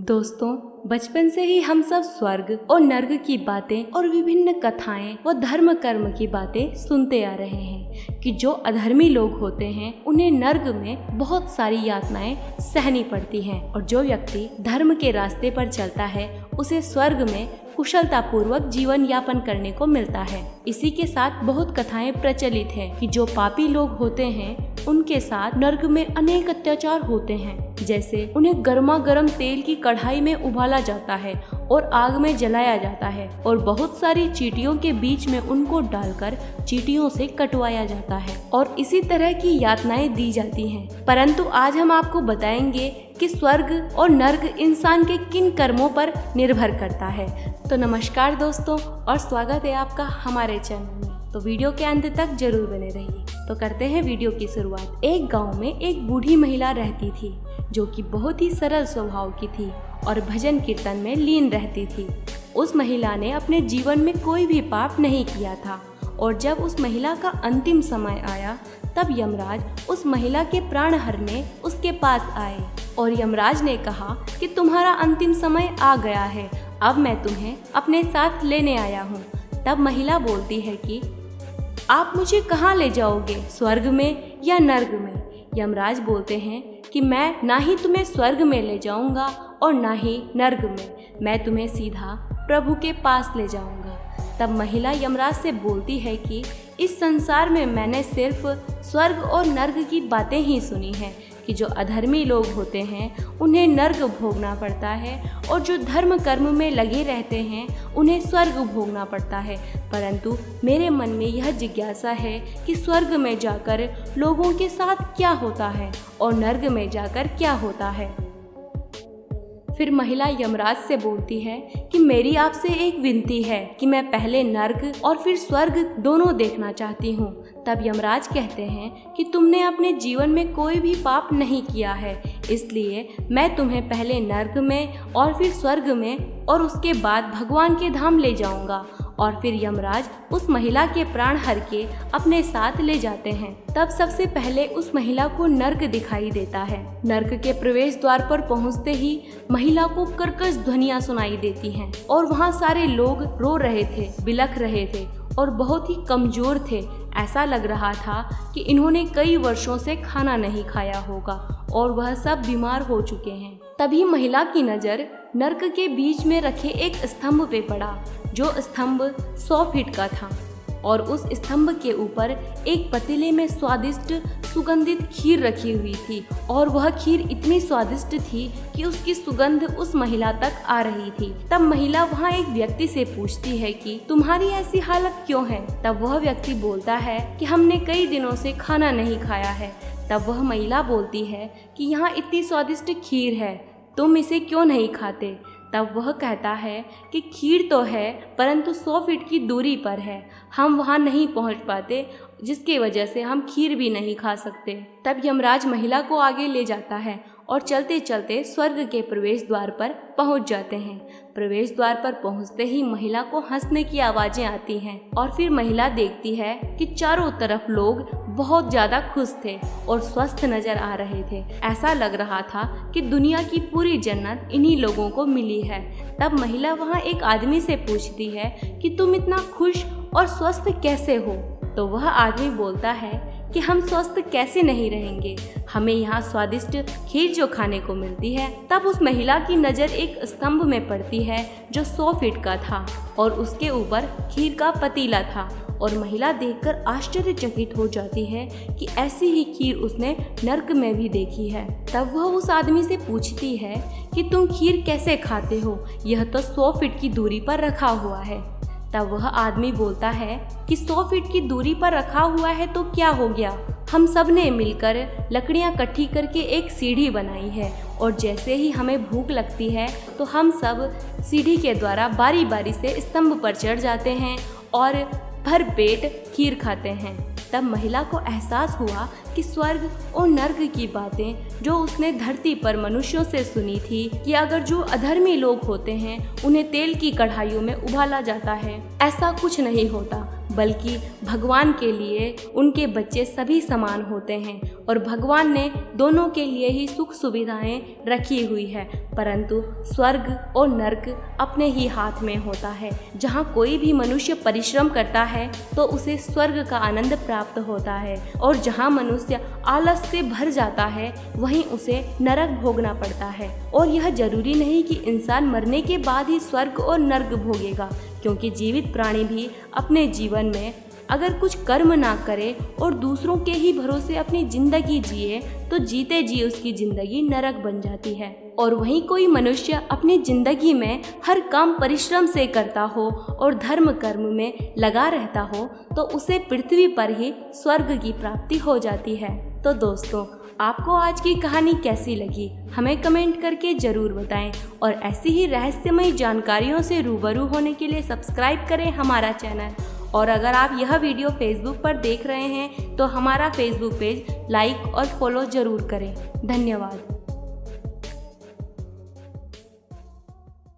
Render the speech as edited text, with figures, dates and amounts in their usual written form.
दोस्तों, बचपन से ही हम सब स्वर्ग और नर्क की बातें और विभिन्न कथाएं व धर्म कर्म की बातें सुनते आ रहे हैं कि जो अधर्मी लोग होते हैं उन्हें नर्क में बहुत सारी यातनाएं सहनी पड़ती हैं और जो व्यक्ति धर्म के रास्ते पर चलता है उसे स्वर्ग में कुशलता पूर्वक जीवन यापन करने को मिलता है। इसी के साथ बहुत कथाएं प्रचलित हैं कि जो पापी लोग होते हैं उनके साथ नर्क में अनेक अत्याचार होते हैं, जैसे उन्हें गर्मा गर्म तेल की कढ़ाई में उबाला जाता है और आग में जलाया जाता है और बहुत सारी चींटियों के बीच में उनको डालकर चींटियों से कटवाया जाता है और इसी तरह की यातनाएं दी जाती हैं। परंतु आज हम आपको बताएंगे कि स्वर्ग और नर्क इंसान के किन कर्मों पर निर्भर करता है। तो नमस्कार दोस्तों और स्वागत है आपका हमारे चैनल में। तो वीडियो के अंत तक जरूर बने रहिए। तो करते हैं वीडियो की शुरुआत। एक गांव में एक बूढ़ी महिला रहती थी जो कि बहुत ही सरल स्वभाव की थी और भजन कीर्तन में लीन रहती थी। उस महिला ने अपने जीवन में कोई भी पाप नहीं किया था और जब उस महिला का अंतिम समय आया तब यमराज उस महिला के प्राण हरने उसके पास आए और यमराज ने कहा कि तुम्हारा अंतिम समय आ गया है, अब मैं तुम्हें अपने साथ लेने आया हूँ। तब महिला बोलती है कि आप मुझे कहाँ ले जाओगे, स्वर्ग में या नर्क में? यमराज बोलते हैं कि मैं ना ही तुम्हें स्वर्ग में ले जाऊंगा और ना ही नर्क में, मैं तुम्हें सीधा प्रभु के पास ले जाऊंगा। तब महिला यमराज से बोलती है कि इस संसार में मैंने सिर्फ स्वर्ग और नर्क की बातें ही सुनी हैं कि जो अधर्मी लोग होते हैं उन्हें नर्क भोगना पड़ता है और जो धर्म कर्म में लगे रहते हैं उन्हें स्वर्ग भोगना पड़ता है। परंतु मेरे मन में यह जिज्ञासा है कि स्वर्ग में जाकर लोगों के साथ क्या होता है और नर्क में जाकर क्या होता है। फिर महिला यमराज से बोलती है कि मेरी आपसे एक विनती है कि मैं पहले नर्क और फिर स्वर्ग दोनों देखना चाहती हूँ। तब यमराज कहते हैं कि तुमने अपने जीवन में कोई भी पाप नहीं किया है, इसलिए मैं तुम्हें पहले नर्क में और फिर स्वर्ग में और उसके बाद भगवान के धाम ले जाऊंगा। और फिर यमराज उस महिला के प्राण हर के अपने साथ ले जाते हैं। तब सबसे पहले उस महिला को नर्क दिखाई देता है। नर्क के प्रवेश द्वार पर पहुंचते ही महिला को कर्कश ध्वनियां सुनाई देती हैं और वहां सारे लोग रो रहे थे, बिलख रहे थे और बहुत ही कमजोर थे। ऐसा लग रहा था कि इन्होंने कई वर्षों से खाना नहीं खाया होगा और वह सब बीमार हो चुके हैं। तभी महिला की नज़र नर्क के बीच में रखे एक स्तंभ पे पड़ा, जो स्तंभ 100 फीट का था और उस स्तंभ के ऊपर एक पतीले में स्वादिष्ट सुगंधित खीर रखी हुई थी और वह खीर इतनी स्वादिष्ट थी कि उसकी सुगंध उस महिला तक आ रही थी। तब महिला वहाँ एक व्यक्ति से पूछती है कि तुम्हारी ऐसी हालत क्यों है? तब वह व्यक्ति बोलता है कि हमने कई दिनों से खाना नहीं खाया है। तब वह महिला बोलती है कि यहाँ इतनी स्वादिष्ट खीर है, तुम इसे क्यों नहीं खाते? तब वह कहता है कि खीर तो है परंतु 100 फीट की दूरी पर है, हम वहाँ नहीं पहुँच पाते, जिसकी वजह से हम खीर भी नहीं खा सकते। तब यमराज महिला को आगे ले जाता है और चलते चलते स्वर्ग के प्रवेश द्वार पर पहुंच जाते हैं। प्रवेश द्वार पर पहुंचते ही महिला को हंसने की आवाजें आती हैं और फिर महिला देखती है कि चारों तरफ लोग बहुत ज्यादा खुश थे और स्वस्थ नजर आ रहे थे। ऐसा लग रहा था कि दुनिया की पूरी जन्नत इन्हीं लोगों को मिली है। तब महिला वहाँ एक आदमी से पूछती है कि तुम इतना खुश और स्वस्थ कैसे हो? तो वह आदमी बोलता है कि हम स्वस्थ कैसे नहीं रहेंगे, हमें यहाँ स्वादिष्ट खीर जो खाने को मिलती है। तब उस महिला की नज़र एक स्तंभ में पड़ती है जो 100 फीट का था और उसके ऊपर खीर का पतीला था और महिला देखकर आश्चर्यचकित हो जाती है कि ऐसी ही खीर उसने नर्क में भी देखी है। तब वह उस आदमी से पूछती है कि तुम खीर कैसे खाते हो, यह तो 100 फीट की दूरी पर रखा हुआ है। तब वह आदमी बोलता है कि 100 फीट की दूरी पर रखा हुआ है तो क्या हो गया, हम सब ने मिलकर लकड़ियां इकट्ठी करके एक सीढ़ी बनाई है और जैसे ही हमें भूख लगती है तो हम सब सीढ़ी के द्वारा बारी बारी से स्तंभ पर चढ़ जाते हैं और भर पेट खीर खाते हैं। तब महिला को एहसास हुआ कि स्वर्ग और नर्क की बातें जो उसने धरती पर मनुष्यों से सुनी थी कि अगर जो अधर्मी लोग होते हैं उन्हें तेल की कढ़ाइयों में उबाला जाता है, ऐसा कुछ नहीं होता, बल्कि भगवान के लिए उनके बच्चे सभी समान होते हैं और भगवान ने दोनों के लिए ही सुख सुविधाएं रखी हुई है, परंतु स्वर्ग और नर्क अपने ही हाथ में होता है। जहाँ कोई भी मनुष्य परिश्रम करता है तो उसे स्वर्ग का आनंद प्राप्त होता है, और जहाँ मनुष्य आलस से भर जाता है वहीं उसे नरक भोगना पड़ता है। और यह जरूरी नहीं कि इंसान मरने के बाद ही स्वर्ग और नर्क भोगेगा, क्योंकि जीवित प्राणी भी अपने जीवन में अगर कुछ कर्म ना करे और दूसरों के ही भरोसे अपनी जिंदगी जिए तो जीते जी उसकी जिंदगी नरक बन जाती है। और वहीं कोई मनुष्य अपनी जिंदगी में हर काम परिश्रम से करता हो और धर्म कर्म में लगा रहता हो तो उसे पृथ्वी पर ही स्वर्ग की प्राप्ति हो जाती है। तो दोस्तों, आपको आज की कहानी कैसी लगी हमें कमेंट करके ज़रूर बताएं, और ऐसी ही रहस्यमयी जानकारियों से रूबरू होने के लिए सब्सक्राइब करें हमारा चैनल। और अगर आप यह वीडियो फेसबुक पर देख रहे हैं तो हमारा फेसबुक पेज लाइक और फॉलो ज़रूर करें। धन्यवाद।